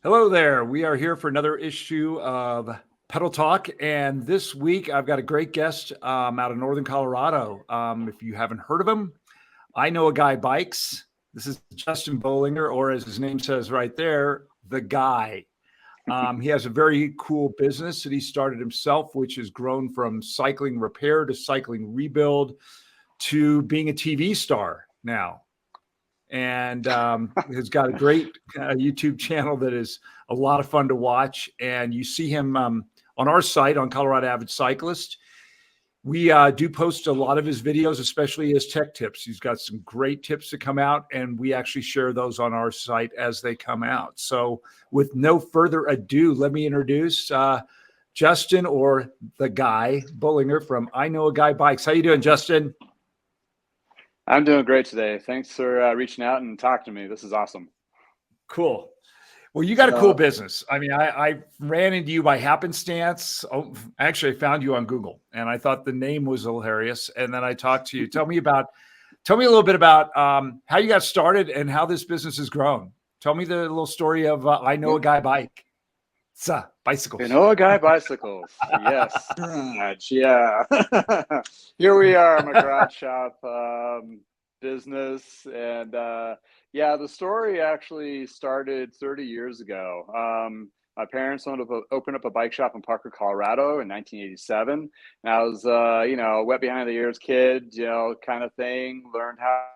Hello there. We are here for another issue of Pedal Talk. And this week, I've got a great guest out of Northern Colorado. If you haven't heard of him, I Know a Guy Bikes. This is Justin Bolinger, or as his name says right there, the guy. He has a very cool business that he started himself, which has grown from cycling repair to cycling rebuild to being a TV star now. And has got a great YouTube channel that is a lot of fun to watch. And you see him on our site on Colorado Avid Cyclist. We do post a lot of his videos, especially his tech tips. He's got some great tips that come out, and we actually share those on our site as they come out. So with no further ado, let me introduce Justin, or the guy, Bolinger from I Know a Guy Bikes. How you doing, Justin? I'm doing great today. Thanks for reaching out and talking to me. This is awesome. Cool. Well, you got a cool business. I mean, I ran into you by happenstance. Oh, actually, I found you on Google, and I thought the name was hilarious. And then I talked to you. Tell me a little bit about how you got started and how this business has grown. Tell me the little story of I Know a Guy Bike. Bicycles. You know a guy bicycles. Yes. Garage. Yeah. Here we are, my garage shop business. And yeah, the story actually started 30 years ago. My parents opened up a bike shop in Parker, Colorado in 1987. And I was, wet behind the ears kid, kind of thing, learned how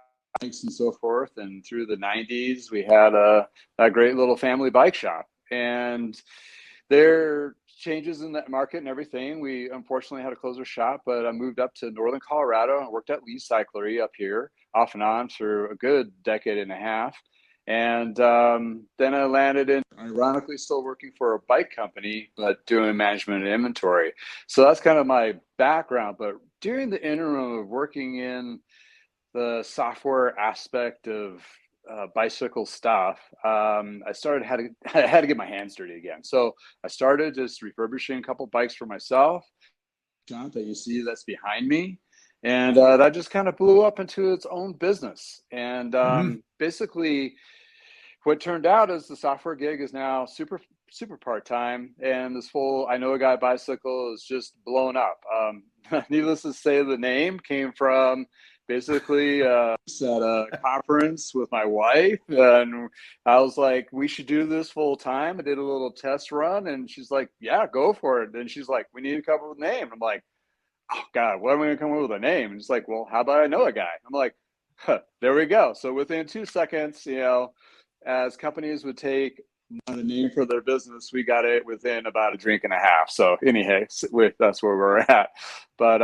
bikes and so forth. And through the 90s, we had a great little family bike shop. And there are changes in that market and everything. We unfortunately had to close our shop, but I moved up to Northern Colorado and worked at Lee's Cyclery up here off and on for a good decade and a half. And then I landed in, ironically, still working for a bike company, but doing management and inventory. So that's kind of my background. But during the interim of working in the software aspect of bicycle stuff, I had to get my hands dirty again. So I started just refurbishing a couple bikes for myself. Shop that you see that's behind me, and that just kind of blew up into its own business. And basically, what turned out is the software gig is now super part-time, and this whole I Know a Guy bicycle is just blown up. Needless to say, the name came from basically at a conference with my wife, and I was like, we should do this full time. I did a little test run, and she's like, yeah, go for it. And she's like, we need to come up with a name. I'm like, oh God, what am I gonna come up with a name? And she's like, well, how about I Know a Guy? I'm like, huh, there we go. So within 2 seconds, as companies would take a name for their business, we got it within about a drink and a half. So anyhow, that's where we're at. But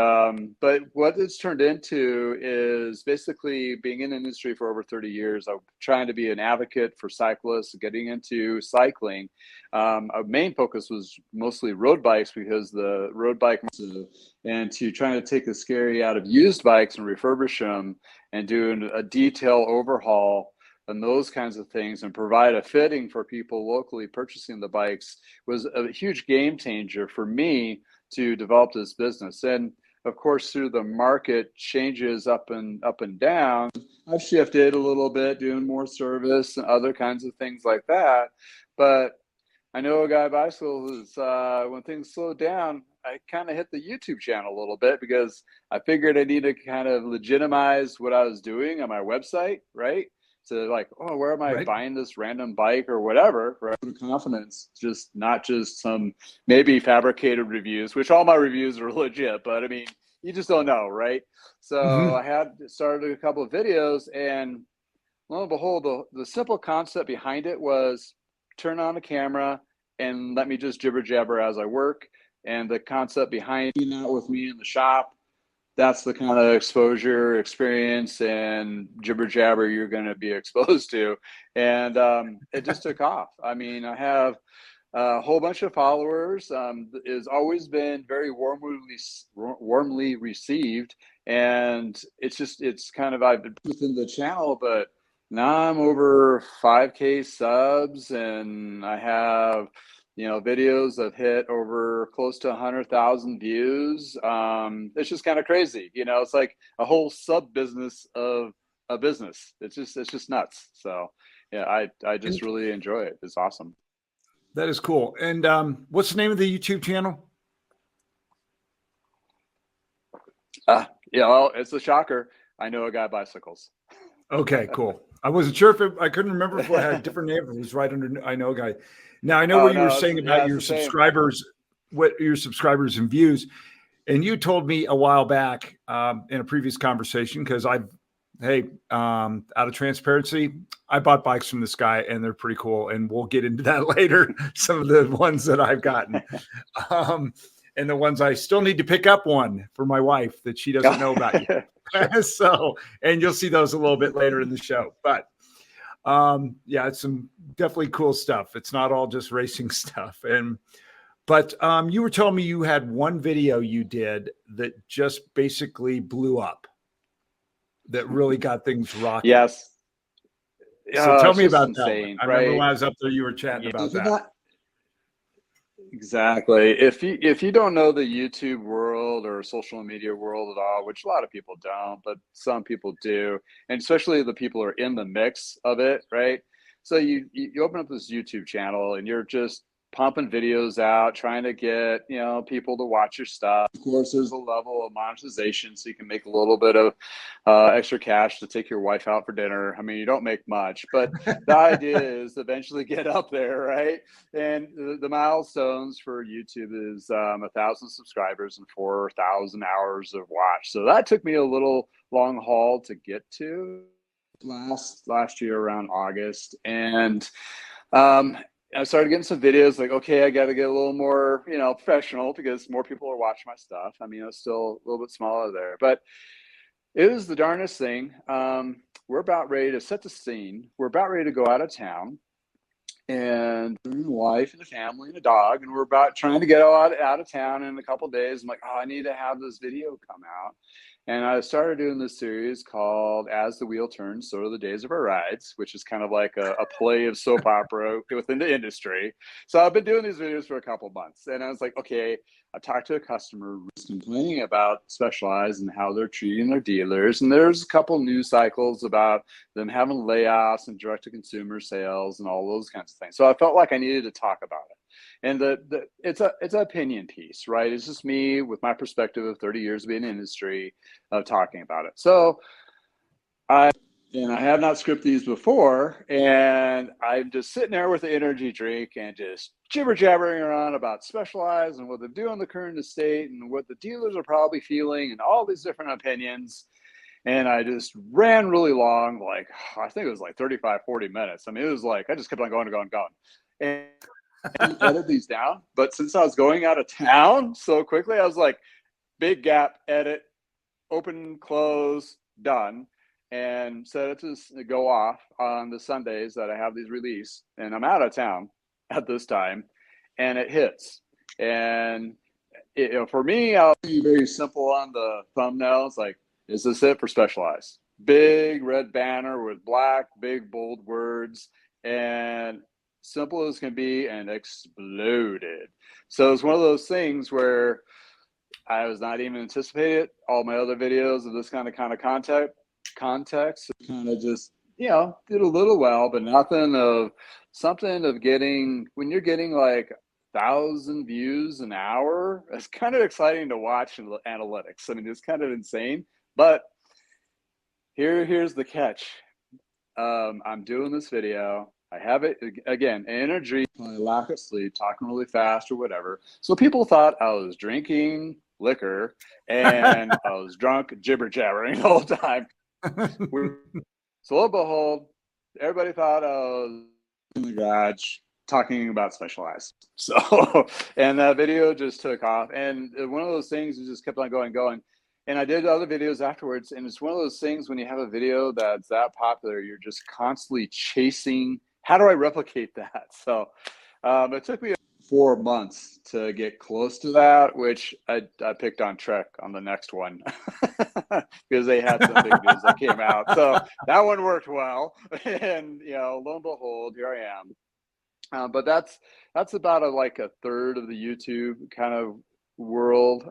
what it's turned into is basically being in the industry for over 30 years. I'm trying to be an advocate for cyclists, getting into cycling. Our main focus was mostly road bikes, because the road bike, and to trying to take the scary out of used bikes and refurbish them and do a detail overhaul and those kinds of things, and provide a fitting for people locally purchasing the bikes, was a huge game changer for me to develop this business. And of course, through the market changes up and down, I've shifted a little bit, doing more service and other kinds of things like that. But I Know a Guy bicycles is when things slowed down, I kind of hit the YouTube channel a little bit, because I figured I needed to kind of legitimize what I was doing on my website, right? To like, oh, where am I buying this random bike or whatever, right? Confidence, not just some maybe fabricated reviews, which all my reviews are legit, but I mean, you just don't know, right? So I had started a couple of videos, and lo and behold, the simple concept behind it was turn on the camera and let me just jibber jabber as I work. And the concept behind being out with me in the shop, that's the kind of exposure, experience, and jibber jabber you're going to be exposed to. And it just took off. I mean, I have a whole bunch of followers. It's always been very warmly received. And it's kind of, I've been within the channel, but now I'm over 5K subs, and I have videos that hit over close to 100,000 views. It's just kind of crazy. It's like a whole sub business of a business. It's just nuts. So yeah, I just really enjoy it. It's awesome. That is cool. And what's the name of the YouTube channel? Yeah, well, it's a shocker. I Know a Guy Bicycles. Okay, cool. I wasn't sure if I couldn't remember if it had a different name. It was right under I Know a Guy. Now I know Oh what you were no, saying yeah, about it's your the same. subscribers, what your subscribers and views. And you told me a while back in a previous conversation, because out of transparency, I bought bikes from this guy and they're pretty cool. And we'll get into that later. Some of the ones that I've gotten and the ones I still need to pick up one for my wife that she doesn't know about yet. So, and you'll see those a little bit later in the show. But yeah, it's some definitely cool stuff. It's not all just racing stuff. But you were telling me you had one video you did that just basically blew up, that really got things rocking. Yes. So tell It's me just about that one. insane, I remember right? when I was up there, you were chatting Yeah, about that. exactly. If you don't know the YouTube world or social media world at all, which a lot of people don't, but some people do, and especially the people who are in the mix of it, right? So you open up this YouTube channel and you're just pumping videos out, trying to get, people to watch your stuff. Of course, there's a level of monetization, so you can make a little bit of extra cash to take your wife out for dinner. I mean, you don't make much, but the idea is eventually get up there, right? And the milestones for YouTube is 1,000 subscribers and 4,000 hours of watch. So that took me a little long haul to get to last year around August. And I started getting some videos like, okay, I got to get a little more, professional, because more people are watching my stuff. I mean, I was still a little bit smaller there, but it was the darnest thing. We're about ready to set the scene. We're about ready to go out of town, and the wife and the family and the dog, and we're about trying to get out of town in a couple of days. I'm like, oh, I need to have this video come out. And I started doing this series called As the Wheel Turns, So Are the Days of Our Rides, which is kind of like a play of soap opera within the industry. So I've been doing these videos for a couple of months, and I was like, okay, I talked to a customer who's complaining about Specialized and how they're treating their dealers. And there's a couple news cycles about them having layoffs and direct-to-consumer sales and all those kinds of things. So I felt like I needed to talk about it. And it's an opinion piece, right? It's just me with my perspective of 30 years of being in the industry of talking about it. So I have not scripted these before, and I'm just sitting there with the energy drink and just jibber jabbering around about Specialized and what they do in the current estate and what the dealers are probably feeling and all these different opinions. And I just ran really long, like I think it was like 35, 40 minutes. I mean, it was like I just kept on going and going and going. And edit these down. But since I was going out of town so quickly, I was like, big gap, edit, open, close, done. And set it to go off on the Sundays that I have these release. And I'm out of town at this time. And it hits. And for me, I'll be very simple on the thumbnails. Like, is this it for Specialized? Big red banner with black, big, bold words. And simple as can be, and exploded. So it's one of those things where I was not even anticipated. All my other videos of this kind of context kind of just did a little well, but nothing of something of getting, when you're getting like 1,000 views an hour, it's kind of exciting to watch in the analytics. I mean, it's kind of insane, but here's the catch. I'm doing this video. I have it again, energy, lack of sleep, talking really fast or whatever. So people thought I was drinking liquor and I was drunk, jibber jabbering the whole time. So lo and behold, everybody thought I was in the garage talking about Specialized. So, and that video just took off. And one of those things that just kept on going. And I did other videos afterwards. And it's one of those things when you have a video that's that popular, you're just constantly chasing, how do I replicate that? So it took me 4 months to get close to that, which I picked on Trek on the next one because they had some big news that came out. So that one worked well. And, lo and behold, here I am. But that's about like a third of the YouTube kind of world,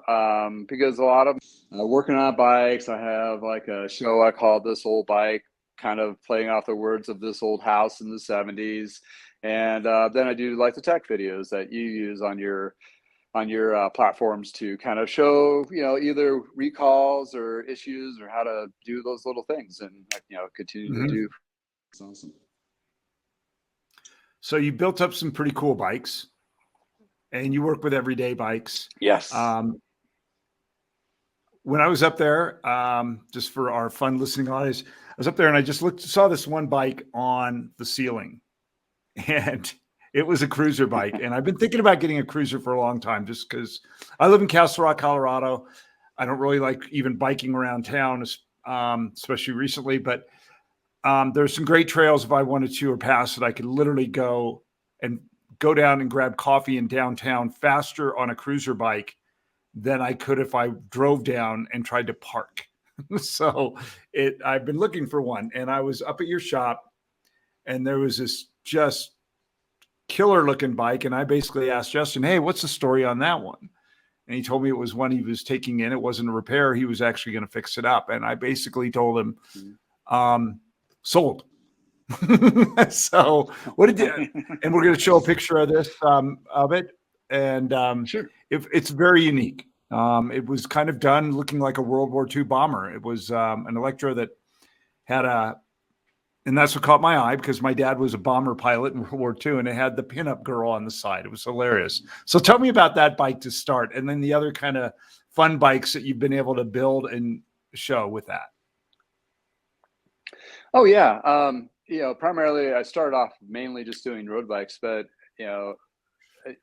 because a lot of working on bikes. I have like a show I call This Old Bike, kind of playing off the words of This Old House in the 70s. And then I do like the tech videos that you use on your platforms to kind of show, either recalls or issues or how to do those little things and, continue to do. It's awesome. So you built up some pretty cool bikes and you work with everyday bikes. Yes. When I was up there, just for our fun listening audience, I was up there and I just saw this one bike on the ceiling, and it was a cruiser bike. And I've been thinking about getting a cruiser for a long time, just because I live in Castle Rock, Colorado. I don't really like even biking around town, especially recently, but there's some great trails if I wanted to or pass it. I could literally go down and grab coffee in downtown faster on a cruiser bike than I could if I drove down and tried to park. So I've been looking for one, and I was up at your shop and there was this just killer looking bike. And I basically asked Justin, hey, what's the story on that one? And he told me it was one he was taking in. It wasn't a repair. He was actually going to fix it up. And I basically told him, sold. So what did you, and we're going to show a picture of this, of it. And Sure. It's very unique. It was kind of done looking like a World War II bomber. It was an Electra that had and that's what caught my eye because my dad was a bomber pilot in World War II, and it had the pinup girl on the side. It was hilarious. So tell me about that bike to start, and then the other kind of fun bikes that you've been able to build and show with that. Oh yeah. Primarily I started off mainly just doing road bikes, but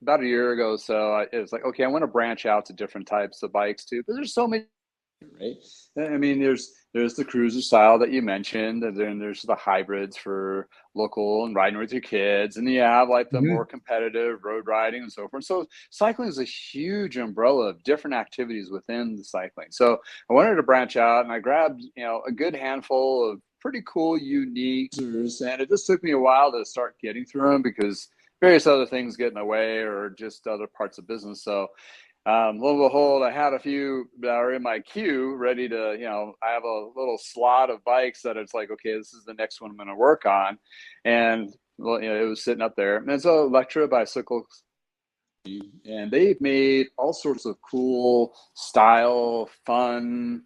about a year ago, so it was like, okay, I want to branch out to different types of bikes too, but there's so many, right? I mean, there's the cruiser style that you mentioned, and then there's the hybrids for local and riding with your kids, and you have like the more competitive road riding and so forth. So cycling is a huge umbrella of different activities within the cycling. So I wanted to branch out, and I grabbed a good handful of pretty cool, unique, and it just took me a while to start getting through them because various other things get in the way or just other parts of business. So lo and behold, I had a few that are in my queue ready to, I have a little slot of bikes that it's like, okay, this is the next one I'm going to work on. And it was sitting up there. And it's a Electra bicycle. And they've made all sorts of cool style, fun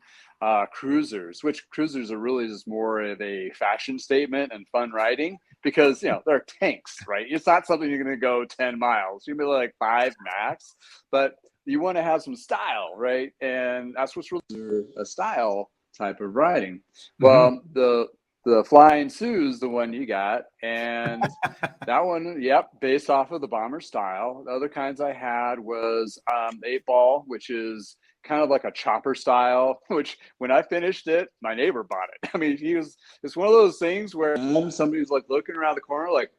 cruisers, which cruisers are really just more of a fashion statement and fun riding because they're tanks, right? It's not something you're going to go 10 miles. You're going to be like 5 max, but you want to have some style, right? And that's what's really a style type of riding. Well, the Flying Sue's the one you got, and that one, based off of the bomber style. The other kinds I had was 8-ball, which is kind of like a chopper style, which when I finished it, my neighbor bought it. I mean, it's one of those things where somebody's like looking around the corner like,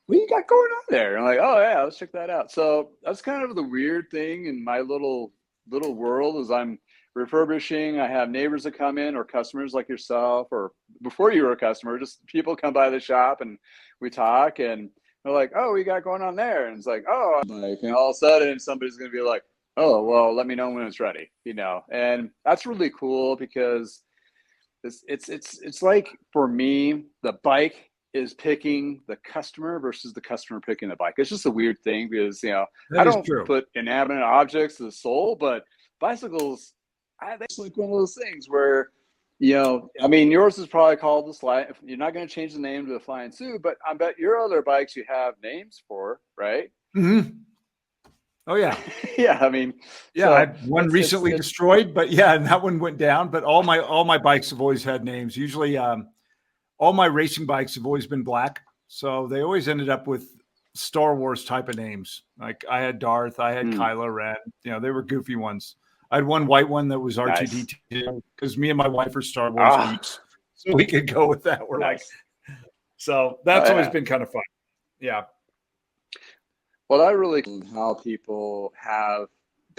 what you got going on there? And I'm like, oh yeah, let's check that out. So that's kind of the weird thing in my little world is I'm refurbishing. I have neighbors that come in or customers like yourself, or before you were a customer, just people come by the shop and we talk and they're like, oh, what you got going on there? And it's like, oh, and all of a sudden somebody's going to be like, oh, well, let me know when it's ready, and that's really cool because it's like, for me, the bike is picking the customer versus the customer picking the bike. It's just a weird thing because, I don't put inanimate objects to the soul, but bicycles, that's like one of those things where, I mean, yours is probably called the Slide. You're not going to change the name to the Flying Sue, but I bet your other bikes you have names for, right? Oh yeah. Yeah. I mean, yeah, so I had one recently destroyed, but yeah, and that one went down, but all my bikes have always had names. Usually, all my racing bikes have always been black. So they always ended up with Star Wars type of names. Like I had Darth, I had Kylo Ren, they were goofy ones. I had one white one that was R2-D2 because me and my wife are Star Wars geeks. So we could go with that. We're like, so that's always been kind of fun. Yeah. Well, I really how people have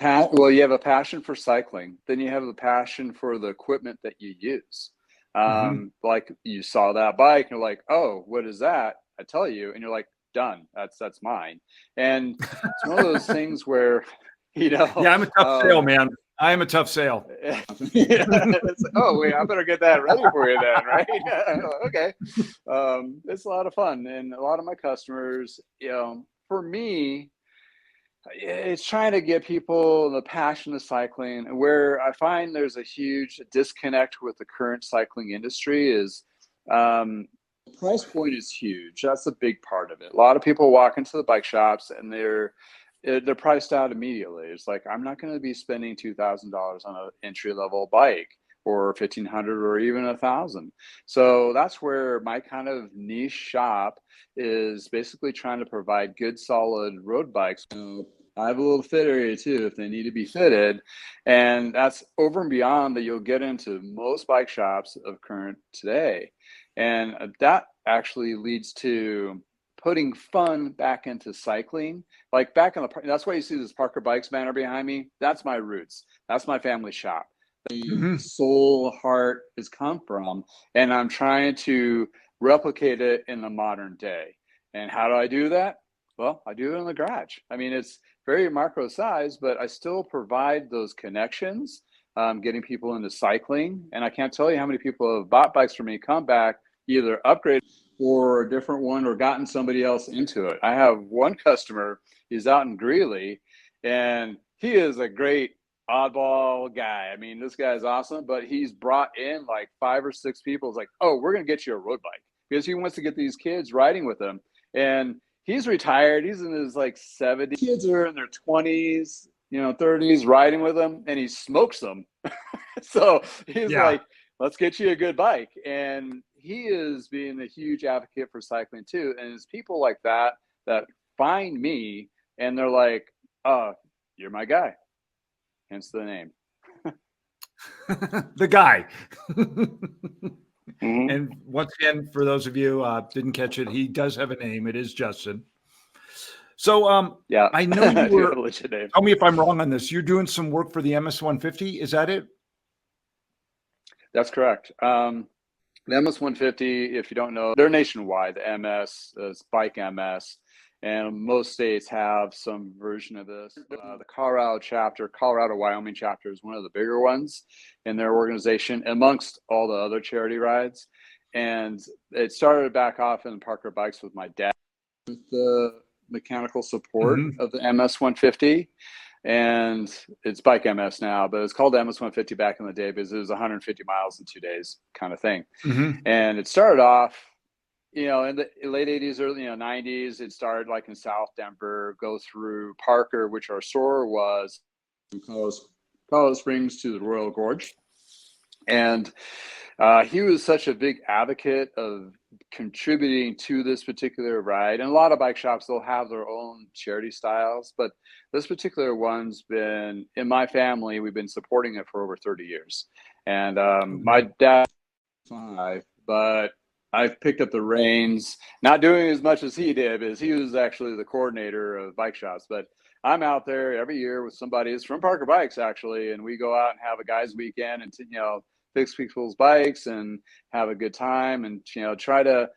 you have a passion for cycling, then you have a passion for the equipment that you use. Like you saw that bike and you're like, oh, what is that? I tell you, and you're like, done. That's mine. And it's one of those things where, yeah, I'm a tough sale, man. I am a tough sale. Oh, wait, I better get that ready for you then, right? Okay. It's a lot of fun. And a lot of my customers, for me, it's trying to get people the passion of cycling. And where I find there's a huge disconnect with the current cycling industry is the price point is huge. That's a big part of it. A lot of people walk into the bike shops and they're priced out immediately. It's like, I'm not going to be spending $2,000 on an entry level bike, or 1,500, or even 1,000. So that's where my kind of niche shop is basically trying to provide good, solid road bikes. I have a little fit area too if they need to be fitted, and that's over and beyond that you'll get into most bike shops of current today. And that actually leads to putting fun back into cycling. Like back in that's why you see this Parker Bikes banner behind me. That's my roots. That's my family shop. The soul heart has come from, and I'm trying to replicate it in the modern day. And how do I do that? Well, I do it in the garage. I mean, it's very macro size, but I still provide those connections, getting people into cycling. And I can't tell you how many people have bought bikes from me, come back, either upgraded or a different one, or gotten somebody else into it. I have one customer, he's out in Greeley, and he is a great oddball guy. I mean, this guy is awesome, but he's brought in like 5 or 6 people. It's like, oh, we're going to get you a road bike, because he wants to get these kids riding with him. And he's retired. He's in his like 70s. Kids are in their 20s, 30s, riding with him, and he smokes them. So he's like, let's get you a good bike. And he is being a huge advocate for cycling too. And it's people like that that find me and they're like, oh, you're my guy. Hence the name. The guy. And once again, for those of you didn't catch it, he does have a name. It is Justin. So yeah, I know you were, name. Tell me if I'm wrong on this. You're doing some work for the MS-150. Is that it? That's correct. The MS-150, if you don't know, they're nationwide. The MS is Bike MS, and most states have some version of this. The Colorado chapter, Colorado-Wyoming chapter, is one of the bigger ones in their organization amongst all the other charity rides. And it started back off in Parker Bikes with my dad, with the mechanical support of the MS-150. And it's Bike MS now, but it's called the MS-150 back in the day because it was 150 miles in 2 days kind of thing. And it started off, in the late 80s, early 90s. It started like in South Denver, go through Parker, which our store was, from Colorado Springs to the Royal Gorge. And he was such a big advocate of contributing to this particular ride. And a lot of bike shops, they'll have their own charity styles, but this particular one's been in my family. We've been supporting it for over 30 years. And my dad, 5, but I've picked up the reins, not doing as much as he did, because he was actually the coordinator of bike shops. But I'm out there every year with somebody who's from Parker Bikes, actually, and we go out and have a guys' weekend and fix people's bikes and have a good time, and try to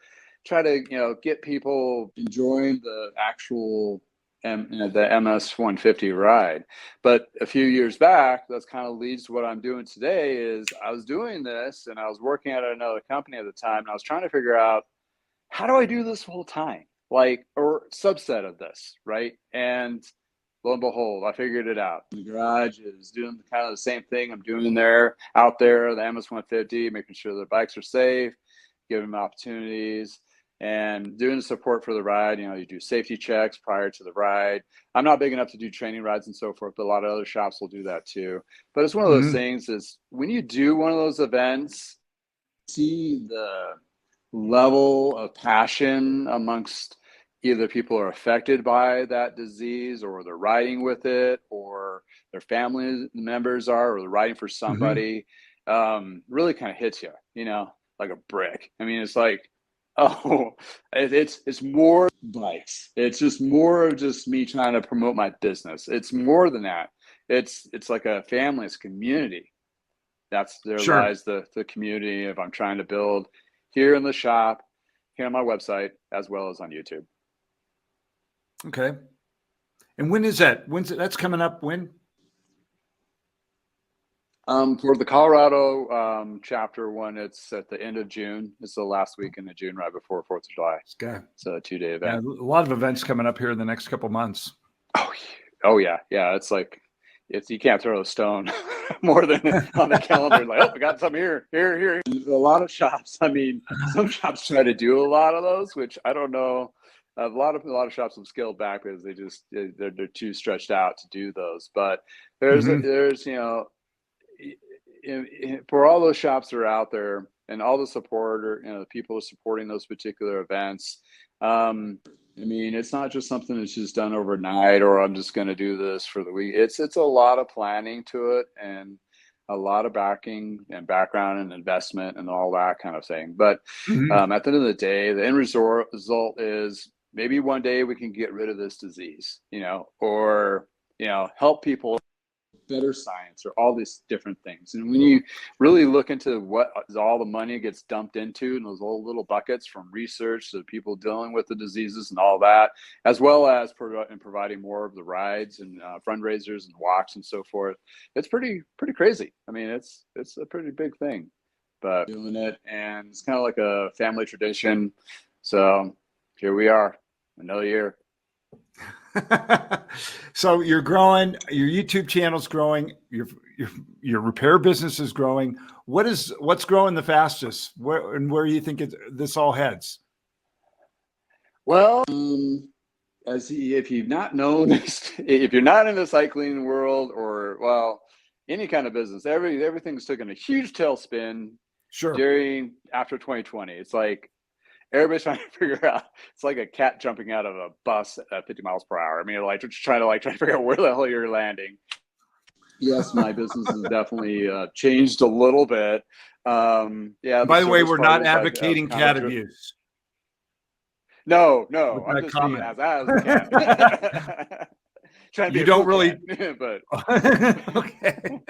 get people enjoying the actual the MS-150 ride. But a few years back, that's kind of leads to what I'm doing today. Is I was doing this and I was working at another company at the time, and I was trying to figure out, how do I do this full time, or subset of this, right? And lo and behold, I figured it out. The garage is doing kind of the same thing I'm doing out there, the MS-150, making sure the bikes are safe, giving them opportunities, and doing the support for the ride. You do safety checks prior to the ride. I'm not big enough to do training rides and so forth, but a lot of other shops will do that too. But it's one of those things is when you do one of those events, see the level of passion amongst either people are affected by that disease, or they're riding with it, or their family members are, or they're riding for somebody, really kind of hits you, like a brick. I mean, it's like, oh, it's more bikes. It's just more of just me trying to promote my business. It's more than that. It's like a family, it's a community. That's there lies the community of I'm trying to build here in the shop, here on my website, as well as on YouTube. Okay. And when is that? That's coming up when? For the Colorado chapter one, it's at the end of June. It's the last weekend of June, right before 4th of July. Okay. It's a 2-day Yeah, event. a lot of events coming up here in the next couple months. Oh yeah. It's like, you can't throw a stone more than on the calendar. Like, oh, I got some here. And a lot of shops. I mean, some shops try to do a lot of those, which I don't know. A lot of shops have scaled back because they're too stretched out to do those. But there's for all those shops that are out there and all the support, or the people supporting those particular events. I mean, it's not just something that's just done overnight, or I'm just going to do this for the week. It's a lot of planning to it, and a lot of backing and background and investment and all that kind of thing. But at the end of the day, the end result is maybe one day we can get rid of this disease, or help people. Better science, or all these different things. And when you really look into what all the money gets dumped into in those old little buckets, from research to people dealing with the diseases and all that, as well as providing more of the rides and fundraisers and walks and so forth, it's pretty crazy. I mean, it's a pretty big thing, but doing it, and it's kind of like a family tradition. So here we are, another year. So you're growing, your YouTube channel's growing, your repair business is growing. What's growing the fastest? Where do you think this all heads? Well, if you've not known, if you're not in the cycling world, or any kind of business, everything's taken a huge tailspin. Sure. After 2020. It's like everybody's trying to figure out. It's like a cat jumping out of a bus at 50 miles per hour. I mean, like just trying to figure out where the hell you're landing. Yes, my business has definitely changed a little bit. Yeah. By the way, we're not advocating cat abuse. No, I'm just being as a cat. Trying to be you don't really, cat, but okay.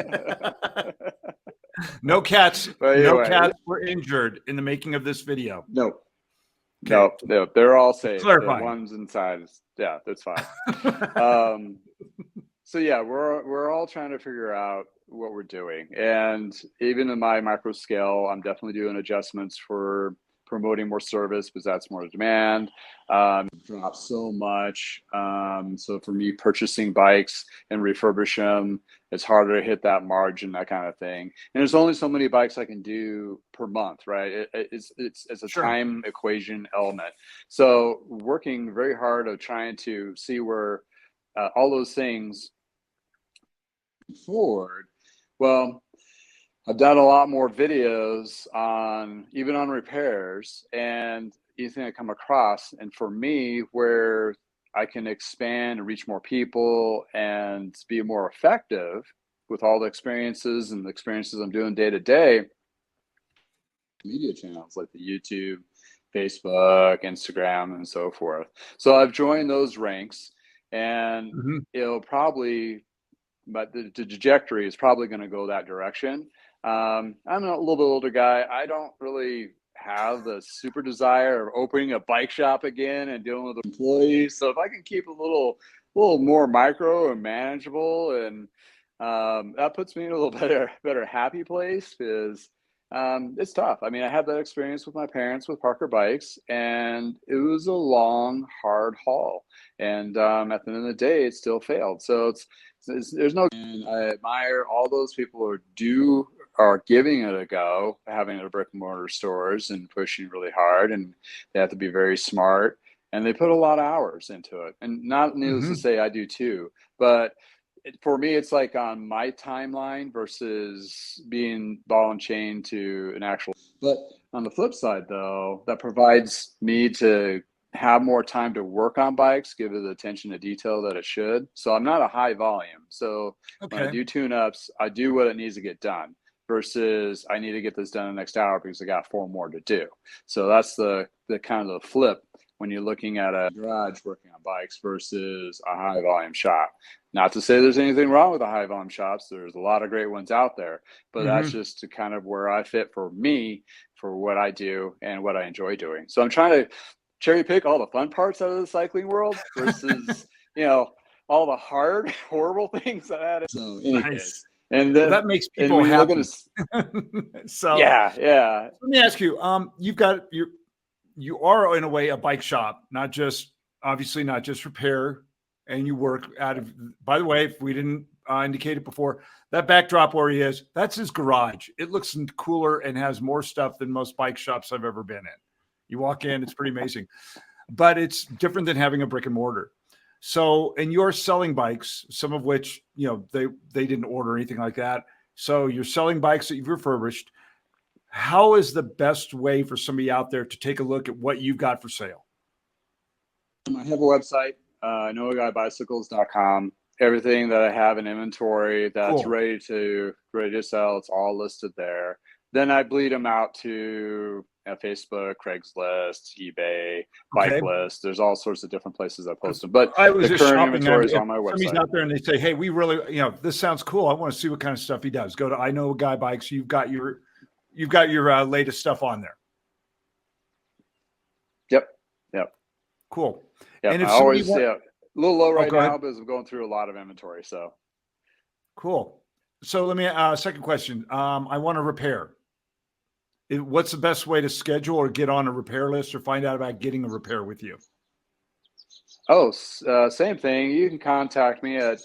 No cats. Anyway, no cats were injured in the making of this video. No. Okay. No, they're all safe. Clarify. The ones inside, that's fine. So yeah, we're all trying to figure out what we're doing, and even in my micro scale, I'm definitely doing adjustments for promoting more service, because that's more demand. Dropped so much. So for me, purchasing bikes and refurbish them, it's harder to hit that margin, that kind of thing. And there's only so many bikes I can do per month, right? It's a time equation element. So working very hard of trying to see where all those things forward. Well, I've done a lot more videos even on repairs, and anything I come across. And for me, where I can expand and reach more people and be more effective with all the experiences I'm doing day to day, media channels like the YouTube, Facebook, Instagram, and so forth. So I've joined those ranks, and it'll probably, but the trajectory is probably going to go that direction. I'm a little bit older guy. I don't really have the super desire of opening a bike shop again and dealing with employees. So if I can keep a little more micro and manageable, and that puts me in a little better happy place, because it's tough. I mean, I had that experience with my parents with Parker bikes, and it was a long, hard haul. And at the end of the day, it still failed. So there's no. And I admire all those people who are giving it a go, having their brick and mortar stores and pushing really hard, and they have to be very smart, and they put a lot of hours into it. And not needless to say, I do too. But for me, it's like on my timeline versus being ball and chain to an actual. But on the flip side, though, that provides me to have more time to work on bikes, give it the attention to detail that it should. So I'm not a high volume. So when I do tune-ups, I do what it needs to get done, versus I need to get this done in the next hour because I got 4 more to do. So that's the kind of the flip when you're looking at a garage working on bikes versus a high volume shop. Not to say there's anything wrong with the high volume shops. There's a lot of great ones out there, but that's just to kind of where I fit for me, for what I do and what I enjoy doing. So I'm trying to cherry pick all the fun parts out of the cycling world versus, all the hard, horrible things that I had. So anyways, And Well, then, that makes and people when you look happy. at So yeah. let me ask you, you are in a way a bike shop, not just obviously not just repair, and you work out of, by the way, if we didn't indicate it before, that backdrop where he is, that's his garage. It looks cooler and has more stuff than most bike shops I've ever been in. You walk in, it's pretty amazing, but it's different than having a brick and mortar. So, and you're selling bikes, some of which, you know, they didn't order anything like that. So you're selling bikes that you've refurbished. How is the best way for somebody out there to take a look at what you've got for sale? I have a website, knowaguybicycles.com. Everything that I have in inventory that's Cool. ready to sell, it's all listed there. Then I bleed them out to Facebook, Craigslist, eBay, Okay. Bike List. There's all sorts of different places I post them. But I was the just current shopping. inventory is If on my somebody's website. out there and they say, "Hey, we really, you know, this sounds cool. I want to see what kind of stuff he does." Go to I Know a Guy Bikes. You've got your latest stuff on there. Yep. Cool. Yep. And I if somebody always, a little low right go ahead. now because I'm going through a lot of inventory. So Cool. So let me second question. I want to repair. What's the best way to schedule or get on a repair list or find out about getting a repair with you? Same thing. You can contact me at,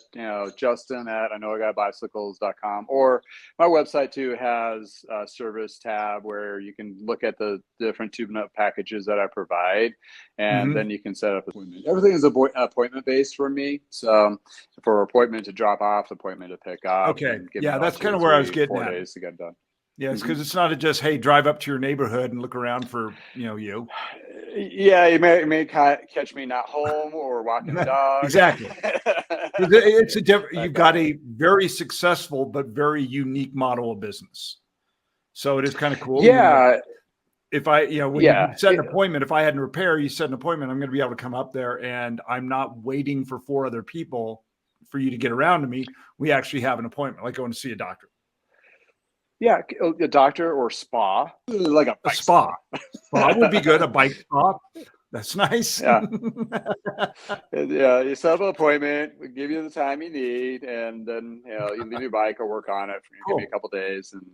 Justin at iknowaguybicycles.com, or my website too has a service tab where you can look at the different tune-up packages that I provide, and then you can set up an appointment. Everything is appointment based for me. So for appointment to drop off, appointment to pick up, Okay. and give Yeah, me that's like kind 2, of where I was 3, getting 4 at. days to get done. Yeah, it's because it's not just, hey, drive up to your neighborhood and look around for, you. Yeah, you may catch me not home or walking the dog. Exactly. It's a different. That You've kind got of a very successful but very unique model of business. So it is kind of cool. Yeah. If I, when Yeah. you set an appointment, if I had a repair, you set an appointment, I'm going to be able to come up there, and I'm not waiting for 4 other people for you to get around to me. We actually have an appointment, like going to see a doctor. Yeah, a doctor or spa, like a bike spa. Spa would be good. A bike spa. That's nice. Yeah. Yeah, you set up an appointment, we give you the time you need, and then you leave your bike or work on it. Give me a couple days, and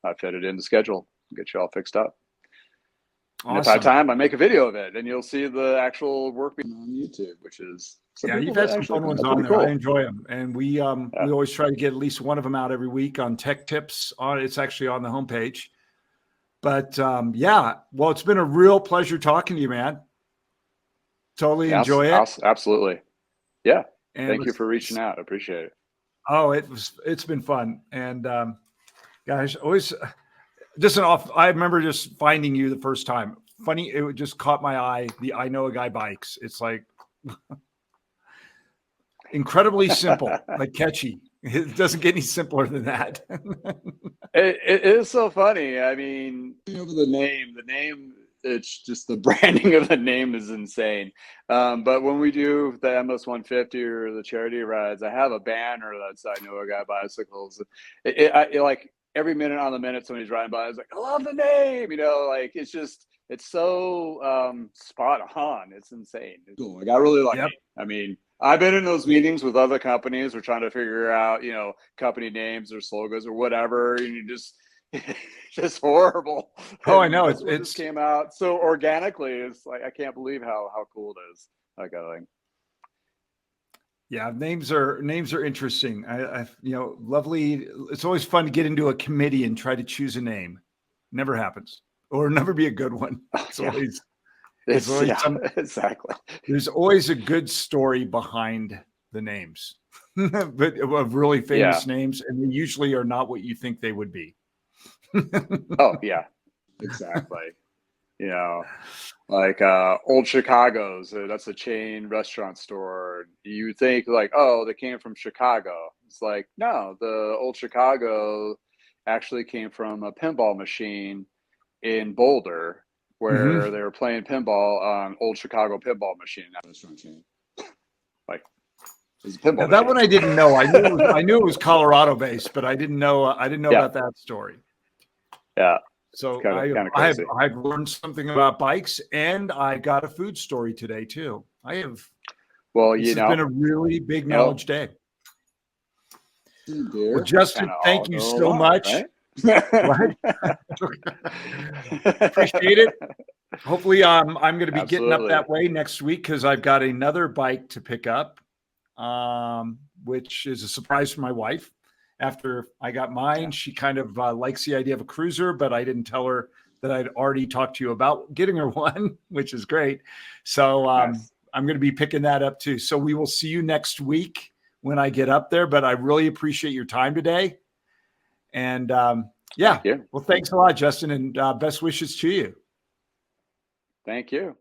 I fit it in the schedule, get you all fixed up. And if I have time, I make a video of it, and you'll see the actual work being on YouTube, which is you've had some fun ones on there. Cool. I enjoy them, and we always try to get at least one of them out every week on tech tips. It's actually on the homepage. But well, it's been a real pleasure talking to you, man. Totally enjoy it. Absolutely. Yeah. And thank you for reaching out. I appreciate it. Oh, it's been fun. And guys, always I remember just finding you the first time. Funny, it just caught my eye. The I Know a Guy Bikes. It's like incredibly simple, like catchy. It doesn't get any simpler than that. It is so funny. I mean, over the name, it's just the branding of the name is insane. But when we do the MS 150 or the charity rides, I have a banner that's I Know a Guy Bicycles. Like every minute on the minute somebody's riding by, I was like, I love the name. Like it's so spot on. It's insane. It's cool. Like I really like it. I mean, I've been in those meetings with other companies. We're trying to figure out, company names or slogans or whatever, and you just horrible. Oh, I know. It just came out so organically. It's like I can't believe how cool it is. That kind of thing. Yeah, names are interesting. I lovely. It's always fun to get into a committee and try to choose a name. Never happens, or never be a good one. It's always exactly. There's always a good story behind the names, but of really famous names, and they usually are not what you think they would be. Oh yeah, exactly. Like Old Chicago's. That's a chain restaurant store. You think like, oh, they came from Chicago. It's like, no, the Old Chicago actually came from a pinball machine in Boulder, where they were playing pinball on Old Chicago pinball machine. That restaurant chain. Like pinball. That one I didn't know. I knew it was Colorado based, but I didn't know about that story. Yeah. So crazy. I've learned something about bikes, and I got a food story today too. I have. Well, This has been a really big knowledge day. Deer, Well, Justin, kinda thank all you go so along, much. right? Appreciate it. Hopefully, I'm going to be getting up Absolutely. that way next week because I've got another bike to pick up, which is a surprise for my wife. After I got mine, Yeah. she kind of likes the idea of a cruiser, but I didn't tell her that I'd already talked to you about getting her one, which is great. So Nice. I'm going to be picking that up too. So we will see you next week when I get up there, but I really appreciate your time today. And yeah, Thank you. well, thanks a lot, Justin, and best wishes to you. Thank you.